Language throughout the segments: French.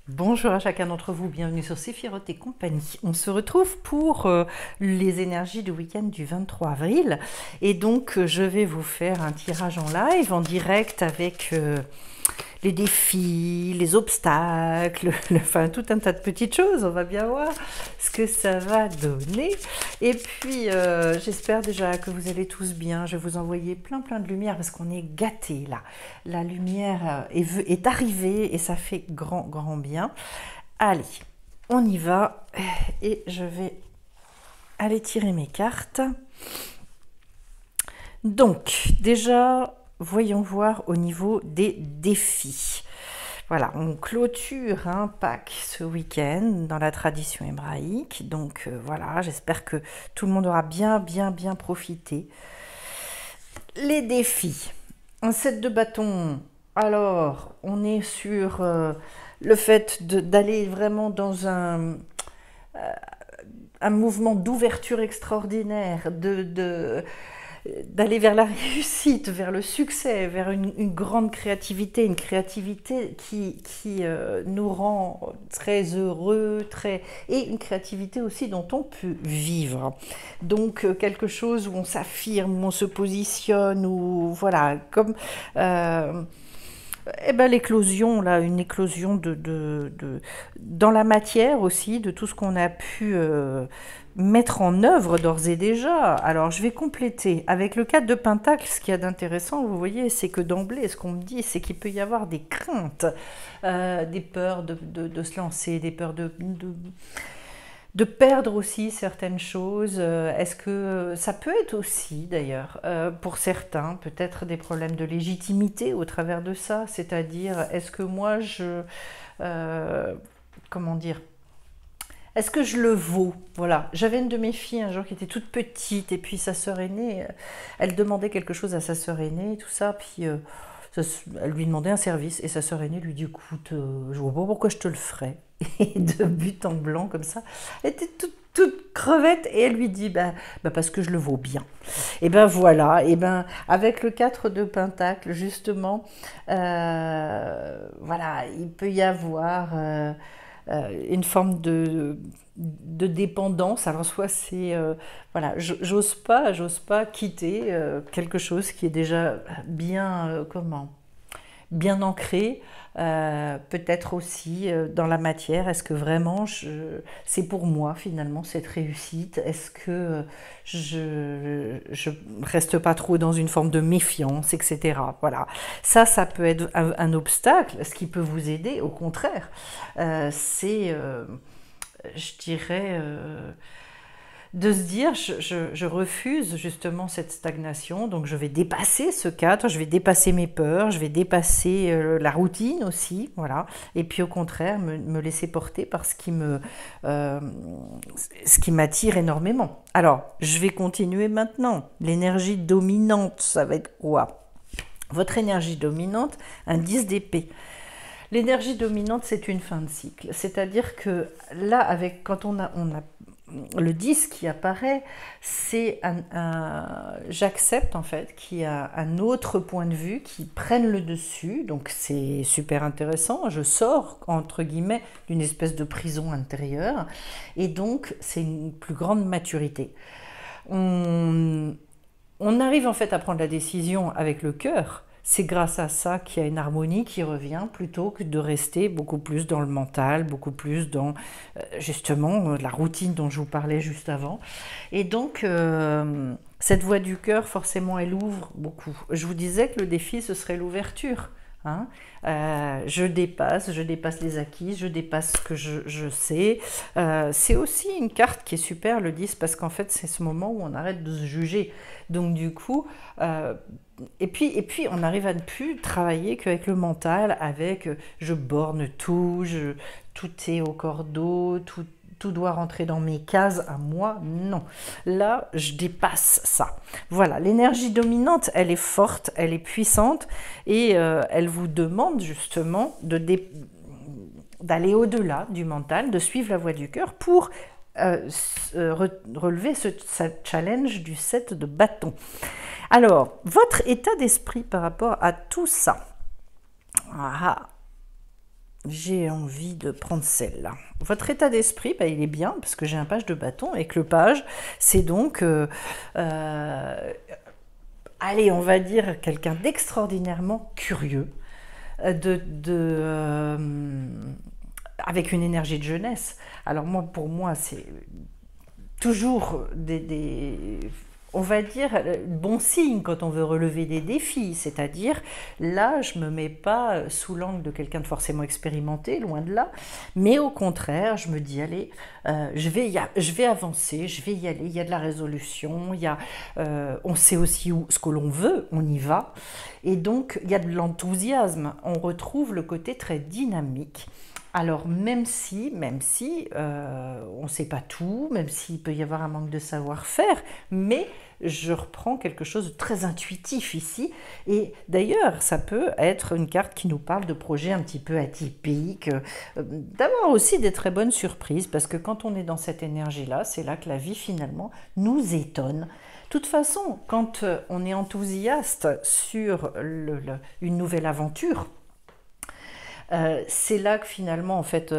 Bonjour à chacun d'entre vous, bienvenue sur Séphiroth et compagnie. On se retrouve pour les énergies du week-end du 23 avril et donc je vais vous faire un tirage en live, en direct avec les défis, les obstacles, enfin tout un tas de petites choses. On va bien voir ce que ça va donner. Et puis j'espère déjà que vous allez tous bien. Je vais vous envoyer plein de lumière parce qu'on est gâtés là. La lumière est arrivée et ça fait grand bien. Allez, on y va et je vais aller tirer mes cartes. Donc déjà, voyons voir au niveau des défis. Voilà, on clôture un Pâques ce week-end dans la tradition hébraïque. Donc voilà, j'espère que tout le monde aura bien profité. Les défis. Un set de bâtons. Alors, on est sur le fait d'aller vraiment dans un mouvement d'ouverture extraordinaire, d'aller vers la réussite, vers le succès, vers une grande créativité, une créativité qui nous rend très heureux, et une créativité aussi dont on peut vivre. Donc quelque chose où on s'affirme, où on se positionne, où voilà, comme l'éclosion, là, une éclosion dans la matière aussi, de tout ce qu'on a pu mettre en œuvre d'ores et déjà. Alors, je vais compléter avec le 4 de Pentacle. Ce qu'il y a d'intéressant, vous voyez, c'est que d'emblée, ce qu'on me dit, c'est qu'il peut y avoir des craintes, des peurs de se lancer, des peurs de perdre aussi certaines choses. Est-ce que ça peut être aussi, d'ailleurs, pour certains, peut-être des problèmes de légitimité au travers de ça, c'est-à-dire, est-ce que moi, comment dire, est-ce que je le vaux? Voilà. J'avais une de mes filles un jour qui était toute petite, et puis sa sœur aînée, elle demandait quelque chose à sa sœur aînée, tout ça, puis elle lui demandait un service, et sa sœur aînée lui dit, écoute, je vois pas pourquoi je te le ferais. Et de but en blanc comme ça, elle était toute crevette, et elle lui dit, parce que je le vaux bien. Et ben voilà, et ben avec le 4 de Pentacle, justement, voilà, il peut y avoir une forme de dépendance. Alors soit c'est voilà, j'ose pas quitter quelque chose qui est déjà bien bien ancré, peut-être aussi dans la matière. Est-ce que vraiment c'est pour moi finalement cette réussite? Est-ce que je reste pas trop dans une forme de méfiance, etc. Voilà, ça peut être un obstacle. Ce qui peut vous aider, au contraire, c'est, je dirais, de se dire, je refuse justement cette stagnation, donc je vais dépasser ce cadre, je vais dépasser mes peurs, je vais dépasser la routine aussi, voilà, et puis au contraire me laisser porter par ce qui m'attire énormément. Alors, je vais continuer maintenant. L'énergie dominante, ça va être quoi? Votre énergie dominante, un 10 d'épée. L'énergie dominante, c'est une fin de cycle. C'est-à-dire que là, quand on a le 10 qui apparaît, c'est j'accepte en fait qu'il y a un autre point de vue qui prenne le dessus. Donc c'est super intéressant. Je sors, entre guillemets, d'une espèce de prison intérieure. Et donc, c'est une plus grande maturité. On arrive en fait à prendre la décision avec le cœur. C'est grâce à ça qu'il y a une harmonie qui revient, plutôt que de rester beaucoup plus dans le mental, beaucoup plus dans justement la routine dont je vous parlais juste avant. Et donc cette voie du cœur, forcément, elle ouvre beaucoup. Je vous disais que le défi, ce serait l'ouverture. Hein, je dépasse les acquis, je dépasse ce que je sais. C'est aussi une carte qui est super, le 10, parce qu'en fait c'est ce moment où on arrête de se juger. Donc du coup, et puis on arrive à ne plus travailler qu'avec le mental, avec je borne tout, tout est au cordeau, tout doit rentrer dans mes cases à moi. Non, là je dépasse ça. Voilà, l'énergie dominante, elle est forte, elle est puissante, et elle vous demande justement d'aller au-delà du mental, de suivre la voie du cœur pour relever ce challenge du 7 de bâton. Alors, votre état d'esprit par rapport à tout ça. Ah, j'ai envie de prendre celle-là. Votre état d'esprit, bah, il est bien, parce que j'ai un page de bâton, et que le page, c'est donc, allez, on va dire, quelqu'un d'extraordinairement curieux, avec une énergie de jeunesse. Alors moi, pour moi, c'est toujours on va dire, bon signe quand on veut relever des défis, c'est-à-dire, là, je ne me mets pas sous l'angle de quelqu'un de forcément expérimenté, loin de là, mais au contraire, je me dis, allez, je vais avancer, je vais y aller, il y a de la résolution, on sait aussi ce que l'on veut, on y va, et donc, il y a de l'enthousiasme, on retrouve le côté très dynamique. Alors même si on ne sait pas tout, même s'il peut y avoir un manque de savoir-faire, mais je reprends quelque chose de très intuitif ici. Et d'ailleurs, ça peut être une carte qui nous parle de projets un petit peu atypiques, d'avoir aussi des très bonnes surprises, parce que quand on est dans cette énergie-là, c'est là que la vie finalement nous étonne. De toute façon, quand on est enthousiaste sur une nouvelle aventure, c'est là que finalement, en fait,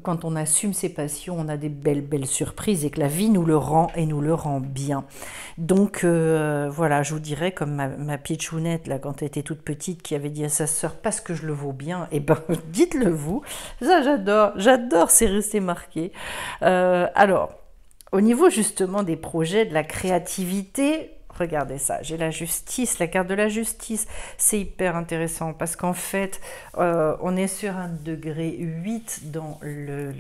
quand on assume ses passions, on a des belles surprises et que la vie nous le rend et nous le rend bien. Donc voilà, je vous dirais comme ma pitchounette, là, quand elle était toute petite, qui avait dit à sa sœur, parce que je le vaux bien, et ben dites-le vous. Ça, j'adore, c'est resté marqué. Alors, au niveau justement des projets, de la créativité, regardez ça, j'ai la justice, la carte de la justice, c'est hyper intéressant parce qu'en fait, on est sur un degré 8 dans le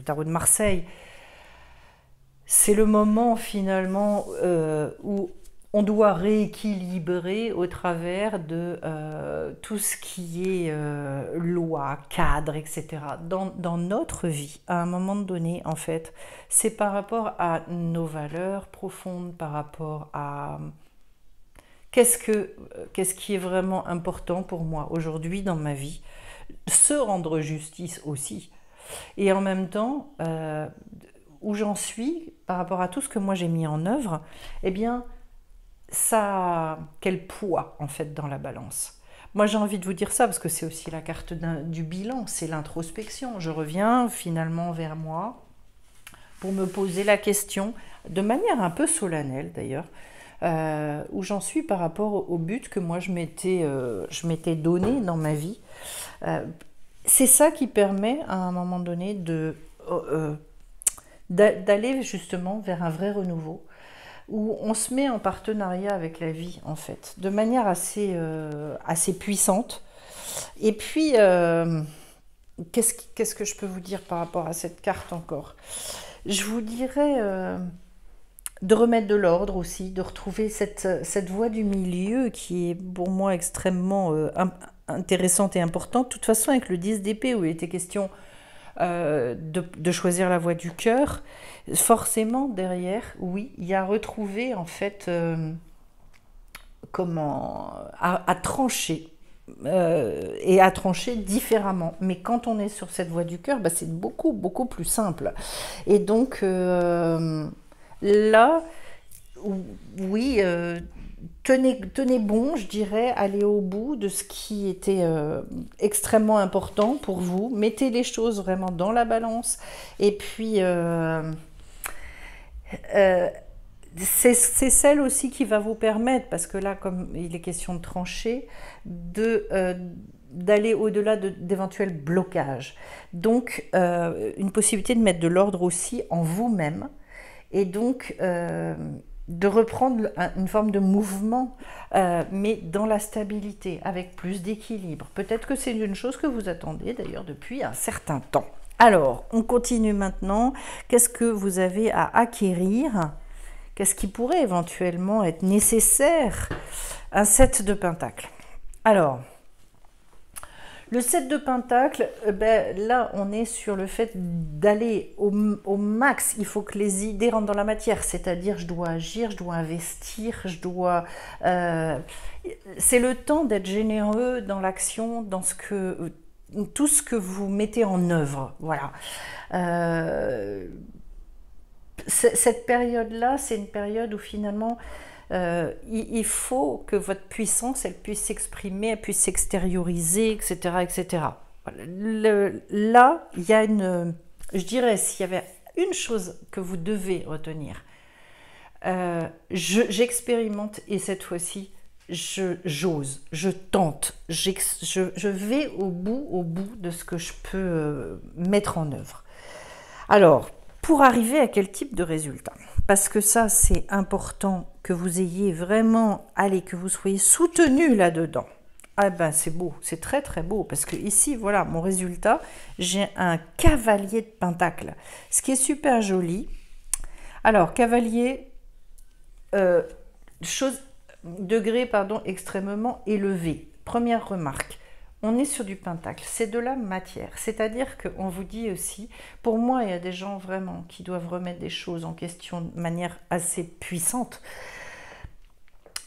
tarot de Marseille. C'est le moment finalement où on doit rééquilibrer au travers de tout ce qui est loi, cadre, etc. Dans notre vie, à un moment donné, en fait, c'est par rapport à nos valeurs profondes, par rapport à qu'est-ce qui est vraiment important pour moi aujourd'hui dans ma vie, se rendre justice aussi. Et en même temps, où j'en suis par rapport à tout ce que moi j'ai mis en œuvre, eh bien, ça a quel poids en fait dans la balance. Moi j'ai envie de vous dire ça parce que c'est aussi la carte du bilan, c'est l'introspection. Je reviens finalement vers moi pour me poser la question de manière un peu solennelle d'ailleurs, où j'en suis par rapport au but que moi je m'étais donné dans ma vie. C'est ça qui permet à un moment donné d'aller justement vers un vrai renouveau, où on se met en partenariat avec la vie, en fait, de manière assez puissante. Et puis, qu'est-ce que je peux vous dire par rapport à cette carte encore? Je vous dirais de remettre de l'ordre aussi, de retrouver cette voie du milieu qui est pour moi extrêmement intéressante et importante. De toute façon, avec le 10 d'épée, où il était question de choisir la voie du cœur, forcément derrière, oui, il y a retrouvé en fait à trancher et à trancher différemment. Mais quand on est sur cette voie du cœur, bah, c'est beaucoup plus simple. Et donc là, oui, tenez bon, je dirais, allez au bout de ce qui était extrêmement important pour vous. Mettez les choses vraiment dans la balance. Et puis, c'est celle aussi qui va vous permettre, parce que là, comme il est question de trancher, d'aller au-delà d'éventuels blocages. Donc, une possibilité de mettre de l'ordre aussi en vous-même. Et donc, de reprendre une forme de mouvement, mais dans la stabilité, avec plus d'équilibre. Peut-être que c'est une chose que vous attendez d'ailleurs depuis un certain temps. Alors, on continue maintenant. Qu'est-ce que vous avez à acquérir? Qu'est-ce qui pourrait éventuellement être nécessaire? Un 7 de pentacles. Alors, le 7 de pentacles, là, on est sur le fait d'aller au max. Il faut que les idées rentrent dans la matière, c'est-à-dire je dois agir, je dois investir, c'est le temps d'être généreux dans l'action, dans tout ce que vous mettez en œuvre. Voilà. Cette période-là, c'est une période où finalement, il faut que votre puissance, elle puisse s'exprimer, elle puisse s'extérioriser, etc., etc. Voilà. Là, il y a je dirais, s'il y avait une chose que vous devez retenir, j'expérimente et cette fois-ci, j'ose, je tente, je vais au bout de ce que je peux mettre en œuvre. Alors, pour arriver à quel type de résultat? Parce que ça, c'est important que vous ayez vraiment, allez, que vous soyez soutenu là-dedans. Ah ben c'est beau, c'est très très beau, parce que ici, voilà, mon résultat, j'ai un cavalier de pentacle, ce qui est super joli. Alors, cavalier, degré, pardon, extrêmement élevé. Première remarque, on est sur du pentacle, c'est de la matière, c'est-à-dire qu'on vous dit aussi, pour moi, il y a des gens vraiment qui doivent remettre des choses en question de manière assez puissante.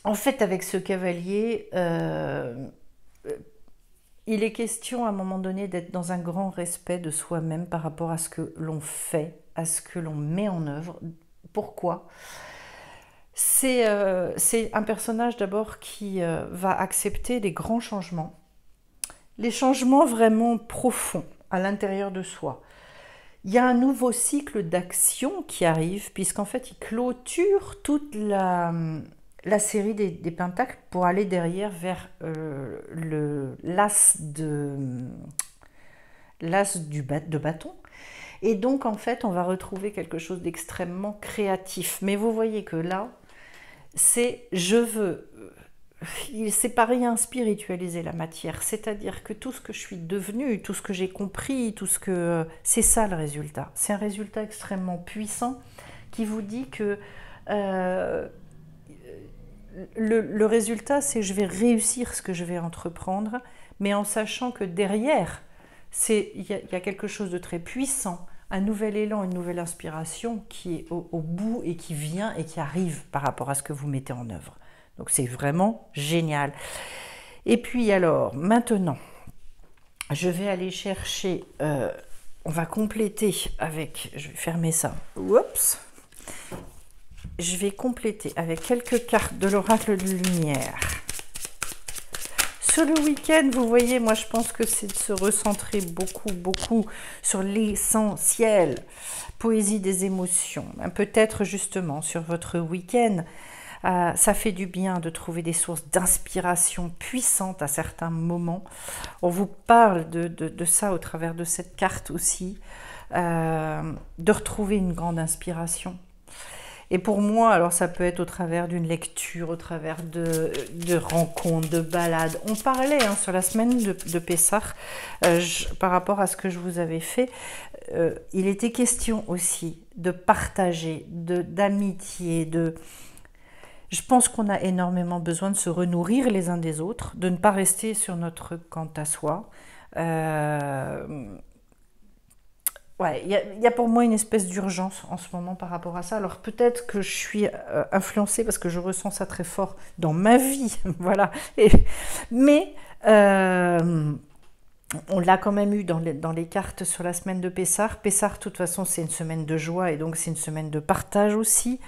En fait, avec ce cavalier, il est question à un moment donné d'être dans un grand respect de soi-même par rapport à ce que l'on fait, à ce que l'on met en œuvre. Pourquoi ? C'est un personnage d'abord qui va accepter des grands changements, les changements vraiment profonds à l'intérieur de soi. Il y a un nouveau cycle d'action qui arrive, puisqu'en fait, il clôture toute la série des pentacles pour aller derrière vers l'as de bâton. Et donc, en fait, on va retrouver quelque chose d'extrêmement créatif. Mais vous voyez que là, c'est pas rien spiritualiser la matière, c'est-à-dire que tout ce que je suis devenue, tout ce que j'ai compris, c'est ça le résultat. C'est un résultat extrêmement puissant qui vous dit que le résultat, c'est je vais réussir ce que je vais entreprendre, mais en sachant que derrière, il y a quelque chose de très puissant, un nouvel élan, une nouvelle inspiration qui est au bout et qui vient et qui arrive par rapport à ce que vous mettez en œuvre. Donc c'est vraiment génial. Et puis alors, maintenant, je vais aller chercher, on va compléter avec, je vais fermer ça, oups, je vais compléter avec quelques cartes de l'oracle de lumière. Sur le week-end, vous voyez, moi je pense que c'est de se recentrer beaucoup sur l'essentiel, poésie des émotions. Peut-être justement sur votre week-end, ça fait du bien de trouver des sources d'inspiration puissantes à certains moments. On vous parle de ça au travers de cette carte aussi, de retrouver une grande inspiration. Et pour moi, alors ça peut être au travers d'une lecture, au travers de rencontres, de balades. On parlait sur la semaine de Pessah, par rapport à ce que je vous avais fait, il était question aussi de partager, d'amitié, Je pense qu'on a énormément besoin de se renourrir les uns des autres, de ne pas rester sur notre quant à soi. Ouais, il y a pour moi une espèce d'urgence en ce moment par rapport à ça. Alors peut-être que je suis influencée parce que je ressens ça très fort dans ma vie, voilà. Mais on l'a quand même eu dans les cartes sur la semaine de Pessah. Pessah, de toute façon, c'est une semaine de joie et donc c'est une semaine de partage aussi.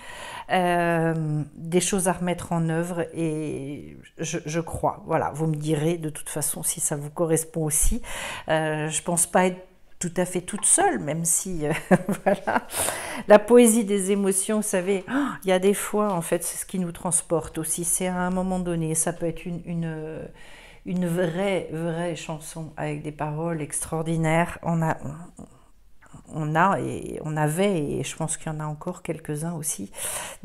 Des choses à remettre en œuvre et je crois. Voilà, vous me direz de toute façon si ça vous correspond aussi. Je pense pas être tout à fait toute seule, même si, voilà, la poésie des émotions, vous savez, il y a des fois, en fait, c'est ce qui nous transporte aussi, c'est à un moment donné, ça peut être une vraie chanson avec des paroles extraordinaires, on avait, et je pense qu'il y en a encore quelques-uns aussi,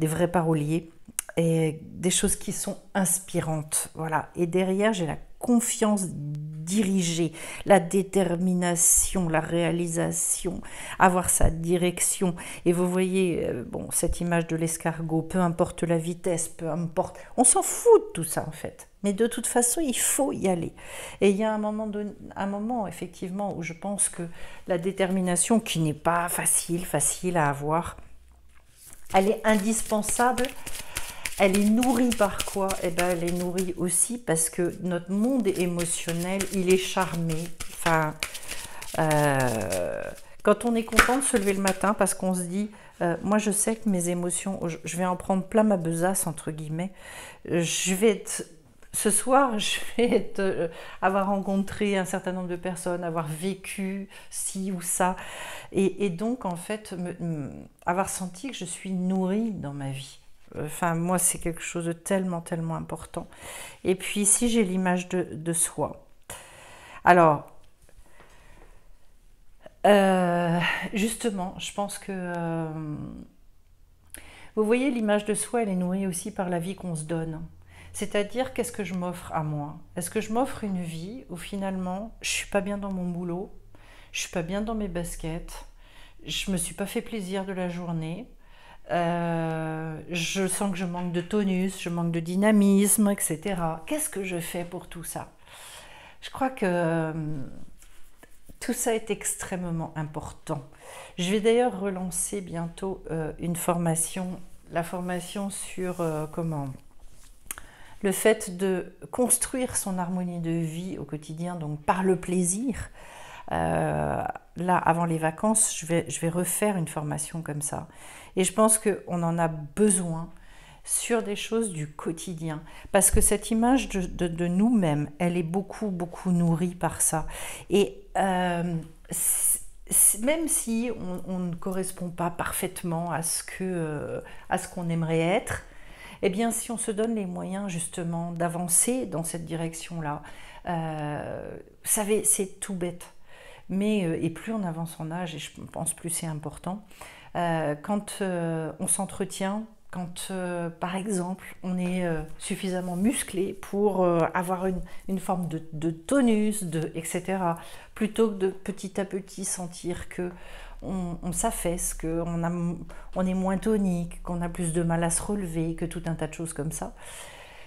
des vrais paroliers, et des choses qui sont inspirantes, voilà, et derrière, j'ai la confiance dirigée, la détermination, la réalisation, avoir sa direction. Et vous voyez, cette image de l'escargot, peu importe la vitesse, peu importe, on s'en fout de tout ça en fait. Mais de toute façon, il faut y aller. Et il y a un moment effectivement où je pense que la détermination, qui n'est pas facile à avoir, elle est indispensable. Elle est nourrie par quoi? Elle est nourrie aussi parce que notre monde émotionnel, il est charmé. Enfin, quand on est content de se lever le matin parce qu'on se dit, moi je sais que mes émotions, je vais en prendre plein ma besace, entre guillemets, je vais être ce soir, je vais avoir rencontré un certain nombre de personnes, avoir vécu ci ou ça, et donc en fait, avoir senti que je suis nourrie dans ma vie. Enfin, moi, c'est quelque chose de tellement, tellement important. Et puis ici, j'ai l'image de soi. Alors, justement, je pense que vous voyez, l'image de soi, elle est nourrie aussi par la vie qu'on se donne. C'est-à-dire, qu'est-ce que je m'offre à moi? Est-ce que je m'offre une vie où finalement, je suis pas bien dans mon boulot, je suis pas bien dans mes baskets, je me suis pas fait plaisir de la journée, je sens que je manque de tonus, je manque de dynamisme, etc. Qu'est-ce que je fais pour tout ça? Je crois que tout ça est extrêmement important. Je vais d'ailleurs relancer bientôt une formation, la formation sur comment le fait de construire son harmonie de vie au quotidien, donc par le plaisir. Là, avant les vacances, je vais refaire une formation comme ça. Et je pense qu'on en a besoin sur des choses du quotidien. Parce que cette image de nous-mêmes, elle est beaucoup, beaucoup nourrie par ça. Et même si on ne correspond pas parfaitement à ce qu'on aimerait être, eh bien, si on se donne les moyens justement d'avancer dans cette direction-là, vous savez, c'est tout bête. Mais, et plus on avance en âge, et je pense plus c'est important, quand on s'entretient, quand par exemple on est suffisamment musclé pour avoir une forme de tonus, etc., plutôt que de petit à petit sentir que on s'affaisse, qu'on est moins tonique, qu'on a plus de mal à se relever, que tout un tas de choses comme ça.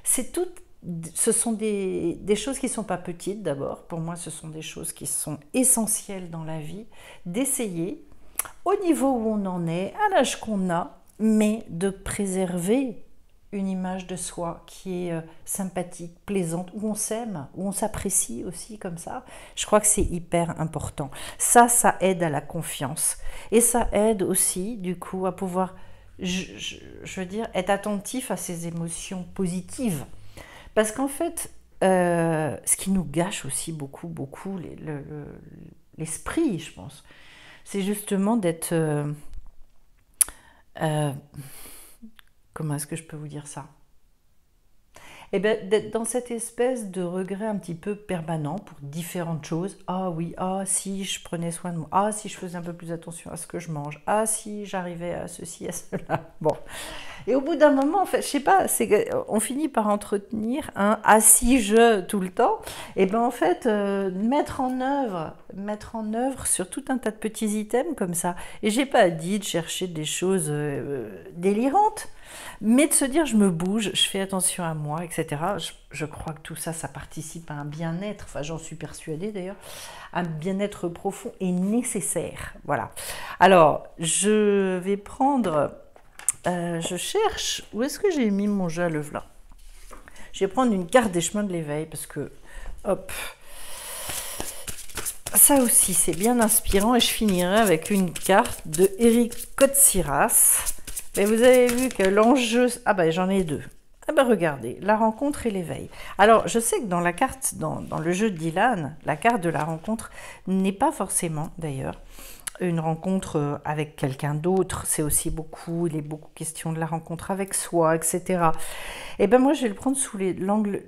Ce sont des choses qui ne sont pas petites d'abord. Pour moi, ce sont des choses qui sont essentielles dans la vie, d'essayer, au niveau où on en est, à l'âge qu'on a, mais de préserver une image de soi qui est sympathique, plaisante, où on s'aime, où on s'apprécie aussi comme ça. Je crois que c'est hyper important. Ça aide à la confiance. Et ça aide aussi, du coup, à pouvoir, je veux dire, être attentif à ses émotions positives. Parce qu'en fait, ce qui nous gâche aussi beaucoup, beaucoup l'esprit, je pense, c'est justement d'être... comment est-ce que je peux vous dire ça? Eh bien, d'être dans cette espèce de regret un petit peu permanent pour différentes choses. Ah oui, ah si je prenais soin de moi, ah si je faisais un peu plus attention à ce que je mange, ah si j'arrivais à ceci, à cela. Bon. Et au bout d'un moment, en fait, je sais pas, on finit par entretenir un ah si je tout le temps. Et ben en fait, mettre en œuvre sur tout un tas de petits items comme ça. Et j'ai pas dit de chercher des choses délirantes. Mais de se dire, je me bouge, je fais attention à moi, etc. Je crois que tout ça, ça participe à un bien-être, enfin j'en suis persuadée d'ailleurs, un bien-être profond et nécessaire. Voilà. Alors, je vais prendre, je cherche, où est-ce que j'ai mis mon jeu à l'œuvre là? Je vais prendre une carte des chemins de l'éveil parce que, hop, ça aussi c'est bien inspirant et je finirai avec une carte de Eric Kotsiras. Mais vous avez vu que l'enjeu... Ah ben j'en ai deux. Ah ben regardez, la rencontre et l'éveil. Alors je sais que dans la carte, dans le jeu de Dylan, la carte de la rencontre n'est pas forcément d'ailleurs une rencontre avec quelqu'un d'autre. C'est aussi il est beaucoup question de la rencontre avec soi, etc. Et ben moi je vais le prendre sous l'angle,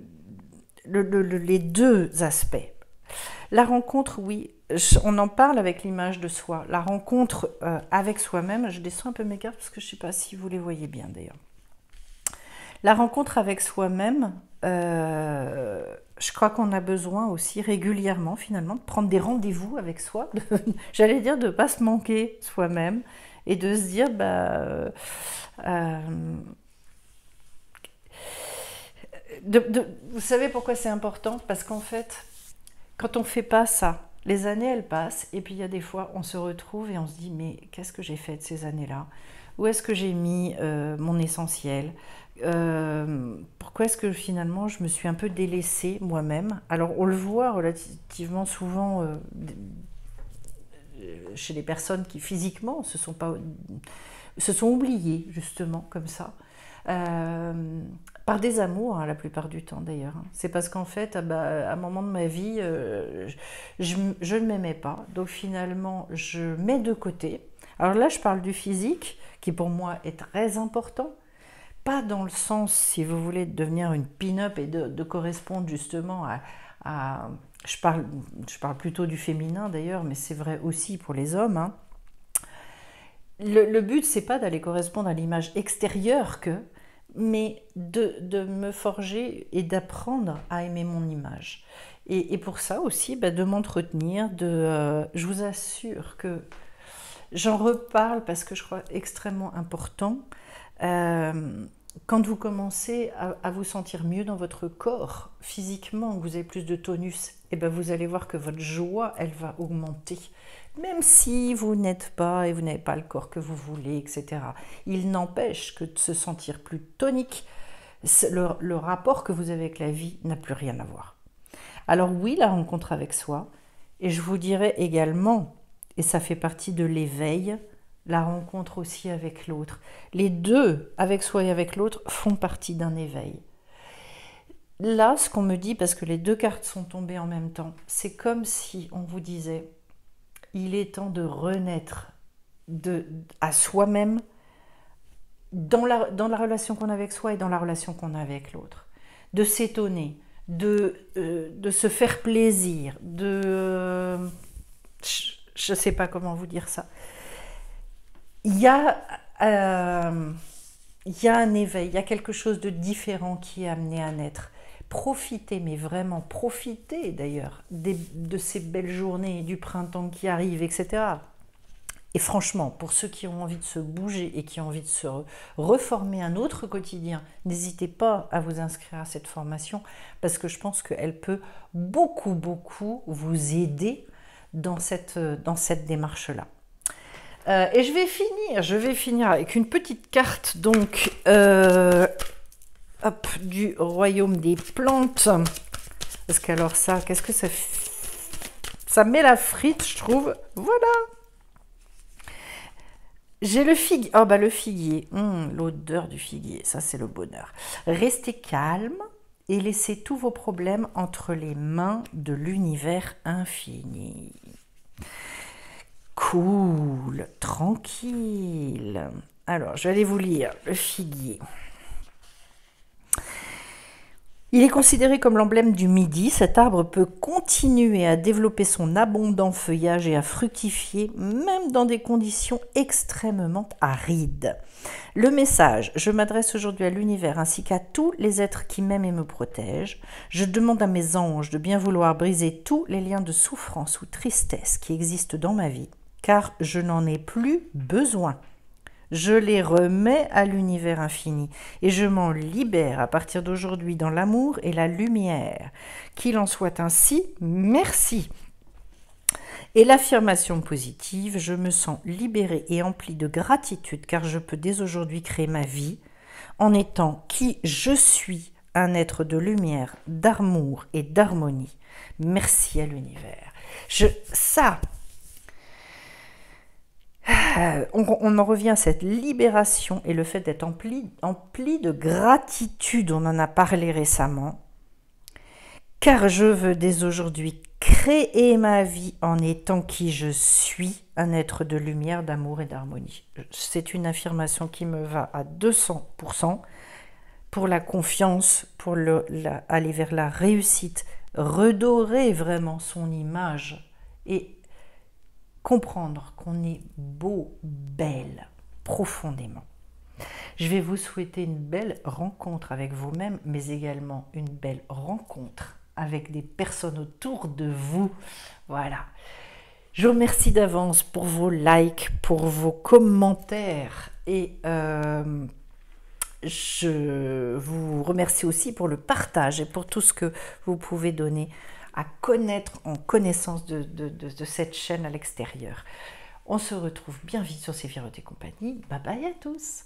les deux aspects. La rencontre, oui, on en parle avec l'image de soi. La rencontre avec soi-même, je descends un peu mes cartes parce que je ne sais pas si vous les voyez bien d'ailleurs. La rencontre avec soi-même, je crois qu'on a besoin aussi régulièrement finalement de prendre des rendez-vous avec soi, j'allais dire de ne pas se manquer soi-même et de se dire, vous savez pourquoi c'est important? Parce qu'en fait, quand on ne fait pas ça, les années, elles passent, et puis il y a des fois, on se retrouve et on se dit, mais qu'est-ce que j'ai fait de ces années-là? Où est-ce que j'ai mis mon essentiel? Pourquoi est-ce que finalement, je me suis un peu délaissée moi-même? Alors, on le voit relativement souvent chez les personnes qui, physiquement, se sont oubliées, justement, comme ça. Par désamour, hein, la plupart du temps d'ailleurs. C'est parce qu'en fait, à un moment de ma vie, je ne m'aimais pas. Donc finalement, je mets de côté. Alors là, je parle du physique, qui pour moi est très important. Pas dans le sens, si vous voulez, de devenir une pin-up et de correspondre justement à je parle plutôt du féminin d'ailleurs, mais c'est vrai aussi pour les hommes. Hein. Le but, c'est pas d'aller correspondre à l'image extérieure mais de me forger et d'apprendre à aimer mon image. Et pour ça aussi, de m'entretenir, je vous assure que j'en reparle parce que je crois extrêmement important. Quand vous commencez à vous sentir mieux dans votre corps, physiquement, vous avez plus de tonus, et vous allez voir que votre joie, elle va augmenter. Même si vous n'êtes pas et vous n'avez pas le corps que vous voulez, etc. Il n'empêche que de se sentir plus tonique, le rapport que vous avez avec la vie n'a plus rien à voir. Alors oui, la rencontre avec soi, et je vous dirais également, et ça fait partie de l'éveil, la rencontre aussi avec l'autre. Les deux, avec soi et avec l'autre, font partie d'un éveil. Là, ce qu'on me dit, parce que les deux cartes sont tombées en même temps, c'est comme si on vous disait, il est temps de renaître à soi-même dans la relation qu'on a avec soi et dans la relation qu'on a avec l'autre. De s'étonner, de se faire plaisir, je ne sais pas comment vous dire ça. Il y a un éveil, il y a quelque chose de différent qui est amené à naître. Profitez, mais vraiment profitez d'ailleurs de ces belles journées, du printemps qui arrive, etc. Et franchement, pour ceux qui ont envie de se bouger et qui ont envie de se reformer un autre quotidien, n'hésitez pas à vous inscrire à cette formation parce que je pense qu'elle peut beaucoup, beaucoup vous aider dans cette démarche-là. Et je vais finir avec une petite carte donc du royaume des plantes. Parce qu'alors ça, qu'est-ce que ça fait? Ça met la frite, je trouve. Voilà. J'ai le figuier. Oh le figuier. L'odeur du figuier, ça c'est le bonheur. Restez calme et laissez tous vos problèmes entre les mains de l'univers infini. Cool, tranquille. Alors, je vais aller vous lire le figuier. Il est considéré comme l'emblème du Midi. Cet arbre peut continuer à développer son abondant feuillage et à fructifier, même dans des conditions extrêmement arides. Le message: je m'adresse aujourd'hui à l'univers ainsi qu'à tous les êtres qui m'aiment et me protègent. Je demande à mes anges de bien vouloir briser tous les liens de souffrance ou tristesse qui existent dans ma vie, car je n'en ai plus besoin. Je les remets à l'univers infini et je m'en libère à partir d'aujourd'hui dans l'amour et la lumière. Qu'il en soit ainsi, merci. Et l'affirmation positive: je me sens libérée et emplie de gratitude car je peux dès aujourd'hui créer ma vie en étant qui je suis, un être de lumière, d'amour et d'harmonie. Merci à l'univers. On en revient à cette libération et le fait d'être empli de gratitude. On en a parlé récemment. Car je veux dès aujourd'hui créer ma vie en étant qui je suis, un être de lumière, d'amour et d'harmonie. C'est une affirmation qui me va à 200% pour la confiance, pour aller vers la réussite, redorer vraiment son image et comprendre qu'on est beau, belle, profondément. Je vais vous souhaiter une belle rencontre avec vous-même, mais également une belle rencontre avec des personnes autour de vous. Voilà. Je vous remercie d'avance pour vos likes, pour vos commentaires et je vous remercie aussi pour le partage et pour tout ce que vous pouvez donner à connaître en connaissance de cette chaîne à l'extérieur. On se retrouve bien vite sur Séphiroth et compagnie. Bye bye à tous.